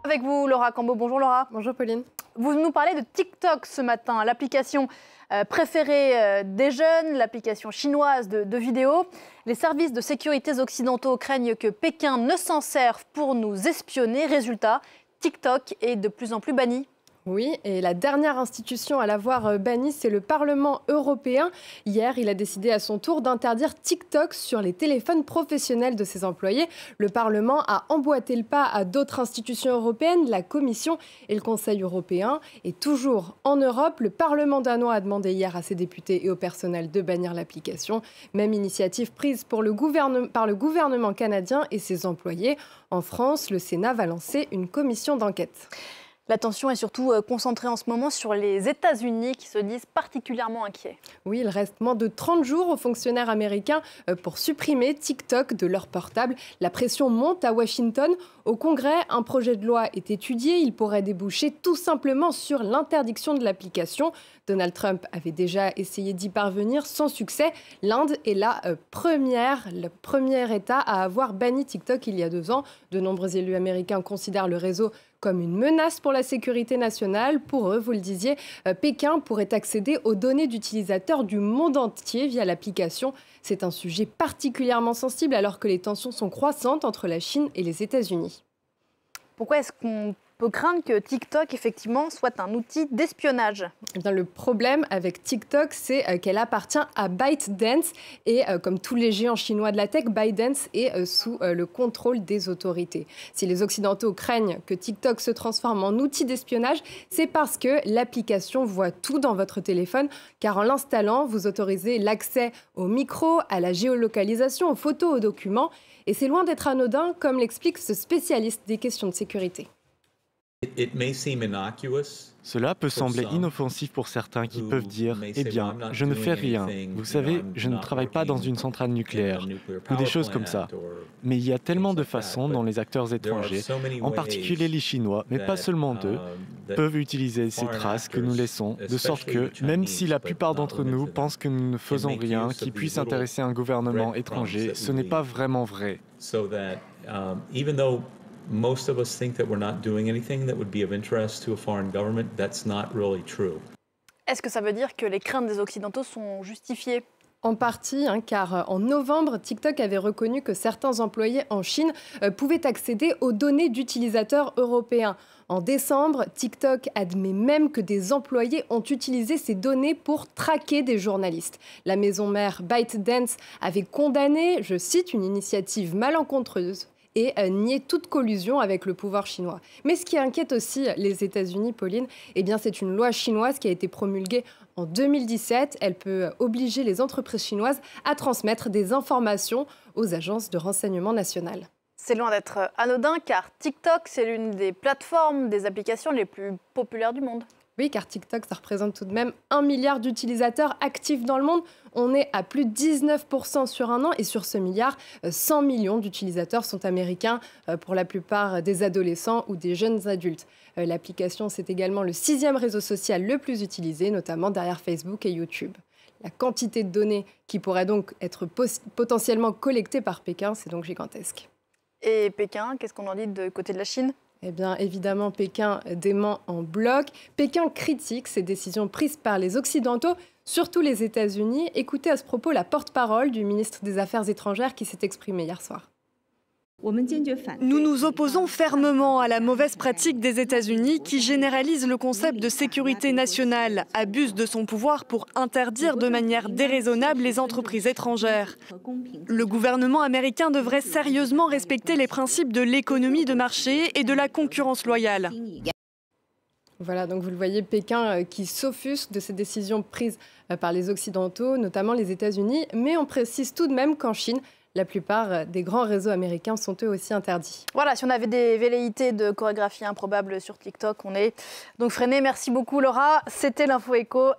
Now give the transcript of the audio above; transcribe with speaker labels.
Speaker 1: Avec vous, Laura Cambo. Bonjour Laura.
Speaker 2: Bonjour Pauline.
Speaker 1: Vous nous parlez de TikTok ce matin, l'application préférée des jeunes, l'application chinoise de vidéos. Les services de sécurité occidentaux craignent que Pékin ne s'en serve pour nous espionner. Résultat, TikTok est de plus en plus banni.
Speaker 2: Oui, et la dernière institution à l'avoir banni, c'est le Parlement européen. Hier, il a décidé à son tour d'interdire TikTok sur les téléphones professionnels de ses employés. Le Parlement a emboîté le pas à d'autres institutions européennes, la Commission et le Conseil européen. Et toujours en Europe, le Parlement danois a demandé hier à ses députés et au personnel de bannir l'application. Même initiative prise par le gouvernement canadien et ses employés. En France, le Sénat va lancer une commission d'enquête.
Speaker 1: L'attention est surtout concentrée en ce moment sur les États-Unis qui se disent particulièrement inquiets.
Speaker 2: Oui, il reste moins de 30 jours aux fonctionnaires américains pour supprimer TikTok de leur portable. La pression monte à Washington. Au Congrès, un projet de loi est étudié. Il pourrait déboucher tout simplement sur l'interdiction de l'application. Donald Trump avait déjà essayé d'y parvenir sans succès. L'Inde est le premier État à avoir banni TikTok il y a 2 ans. De nombreux élus américains considèrent le réseau comme une menace pour la sécurité nationale. Pour eux, vous le disiez, Pékin pourrait accéder aux données d'utilisateurs du monde entier via l'application. C'est un sujet particulièrement sensible alors que les tensions sont croissantes entre la Chine et les États-Unis.
Speaker 1: Pourquoi est-ce qu'on peut craindre que TikTok, effectivement, soit un outil d'espionnage?
Speaker 2: Eh bien, le problème avec TikTok, c'est qu'elle appartient à ByteDance. Et comme tous les géants chinois de la tech, ByteDance est sous le contrôle des autorités. Si les Occidentaux craignent que TikTok se transforme en outil d'espionnage, c'est parce que l'application voit tout dans votre téléphone. Car en l'installant, vous autorisez l'accès au micro, à la géolocalisation, aux photos, aux documents. Et c'est loin d'être anodin, comme l'explique ce spécialiste des questions de sécurité.
Speaker 3: Cela peut sembler inoffensif pour certains qui peuvent dire « Eh bien, je ne fais rien. Vous savez, je ne travaille pas dans une centrale nucléaire. » ou des choses comme ça. Mais il y a tellement de façons dont les acteurs étrangers, en particulier les Chinois, mais pas seulement eux, peuvent utiliser ces traces que nous laissons, de sorte que, même si la plupart d'entre nous pensent que nous ne faisons rien qui puisse intéresser un gouvernement étranger, ce n'est pas vraiment vrai.
Speaker 4: Most of us think that we're not doing anything that would be of interest to a foreign government. That's not really true.
Speaker 1: Est-ce que ça veut dire que les craintes des Occidentaux sont justifiées?
Speaker 2: En partie, car en novembre, TikTok avait reconnu que certains employés en Chine pouvaient accéder aux données d'utilisateurs européens. En décembre, TikTok admet même que des employés ont utilisé ces données pour traquer des journalistes. La maison mère ByteDance avait condamné, je cite, une initiative malencontreuse et nier toute collusion avec le pouvoir chinois. Mais ce qui inquiète aussi les États-Unis, Pauline, eh bien, c'est une loi chinoise qui a été promulguée en 2017. Elle peut obliger les entreprises chinoises à transmettre des informations aux agences de renseignement nationales.
Speaker 1: C'est loin d'être anodin car TikTok, c'est l'une des plateformes, des applications les plus populaires du monde.
Speaker 2: Oui, car TikTok, ça représente tout de même 1 milliard d'utilisateurs actifs dans le monde. On est à plus de 19% sur un an et sur ce milliard, 100 millions d'utilisateurs sont américains, pour la plupart des adolescents ou des jeunes adultes. L'application, c'est également le 6e réseau social le plus utilisé, notamment derrière Facebook et YouTube. La quantité de données qui pourrait donc être potentiellement collectée par Pékin, c'est donc gigantesque.
Speaker 1: Et Pékin, qu'est-ce qu'on en dit de côté de la Chine ?
Speaker 2: Eh bien, évidemment, Pékin dément en bloc. Pékin critique ces décisions prises par les Occidentaux, surtout les États-Unis. Écoutez à ce propos la porte-parole du ministre des Affaires étrangères qui s'est exprimé hier soir.
Speaker 5: Nous nous opposons fermement à la mauvaise pratique des États-Unis qui généralise le concept de sécurité nationale, abuse de son pouvoir pour interdire de manière déraisonnable les entreprises étrangères. Le gouvernement américain devrait sérieusement respecter les principes de l'économie de marché et de la concurrence loyale.
Speaker 2: Voilà, donc vous le voyez, Pékin qui s'offusque de ces décisions prises par les Occidentaux, notamment les États-Unis. Mais on précise tout de même qu'en Chine, la plupart des grands réseaux américains sont eux aussi interdits.
Speaker 1: Voilà, si on avait des velléités de chorégraphie improbables sur TikTok, on est donc freiné. Merci beaucoup Laura, c'était l'Info Écho.